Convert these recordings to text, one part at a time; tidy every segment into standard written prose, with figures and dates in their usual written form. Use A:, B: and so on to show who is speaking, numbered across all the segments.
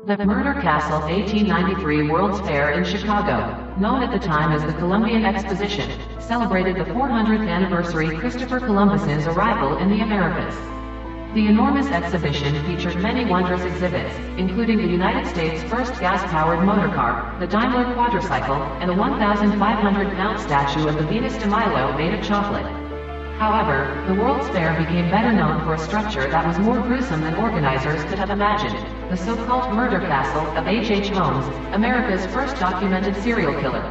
A: The Murder Castle 1893 World's Fair in Chicago, known at the time as the Columbian Exposition, celebrated the 400th anniversary Christopher Columbus's arrival in the Americas. The enormous exhibition featured many wondrous exhibits, including the United States' first gas-powered motorcar, the Daimler quadricycle, and a 1,500-pound statue of the Venus de Milo made of chocolate. However, the World's Fair became better known for a structure that was more gruesome than organizers could have imagined, the so-called Murder Castle of H. H. Holmes, America's first documented serial killer.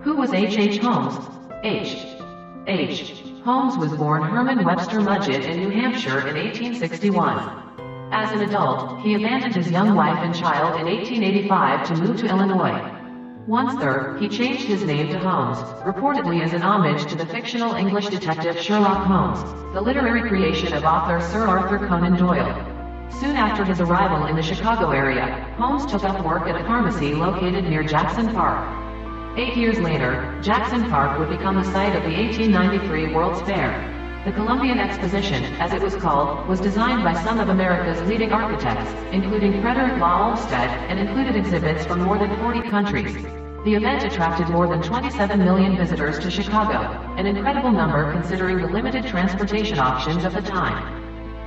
A: Who was H. H. Holmes? H. Holmes was born Herman Webster Mudgett in New Hampshire in 1861. As an adult, he abandoned his young wife and child in 1885 to move to Illinois. Once there, he changed his name to Holmes, reportedly as an homage to the fictional English detective Sherlock Holmes, the literary creation of author Sir Arthur Conan Doyle. Soon after his arrival in the Chicago area, Holmes took up work at a pharmacy located near Jackson Park. 8 years later, Jackson Park would become the site of the 1893 World's Fair. The Columbian Exposition, as it was called, was designed by some of America's leading architects, including Frederick Law Olmsted, and included exhibits from more than 40 countries. The event attracted more than 27 million visitors to Chicago, an incredible number considering the limited transportation options of the time.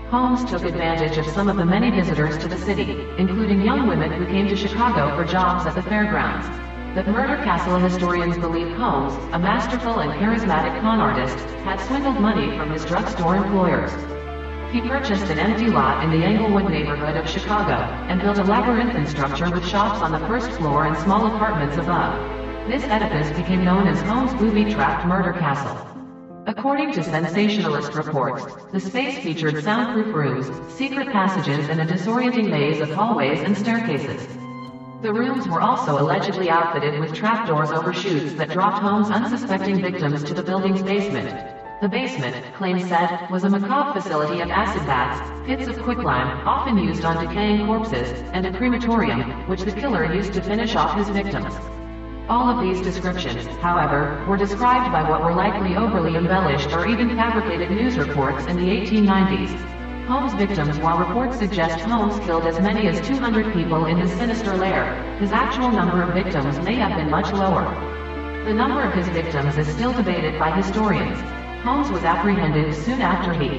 A: Holmes took advantage of some of the many visitors to the city, including young women who came to Chicago for jobs at the fairgrounds. The Murder Castle historians believe Holmes, a masterful and charismatic con artist, had swindled money from his drugstore employers. He purchased an empty lot in the Englewood neighborhood of Chicago, and built a labyrinthine structure with shops on the first floor and small apartments above. This edifice became known as Holmes' booby-trapped Murder Castle. According to sensationalist reports, the space featured soundproof rooms, secret passages and a disorienting maze of hallways and staircases. The rooms were also allegedly outfitted with trapdoors over chutes that dropped Holmes' unsuspecting victims to the building's basement. The basement, claims said, was a macabre facility of acid baths, pits of quicklime, often used on decaying corpses, and a crematorium, which the killer used to finish off his victims. All of these descriptions, however, were described by what were likely overly embellished or even fabricated news reports in the 1890s. Holmes' victims. While reports suggest Holmes killed as many as 200 people in his sinister lair, his actual number of victims may have been much lower. The number of his victims is still debated by historians. Holmes was apprehended soon after he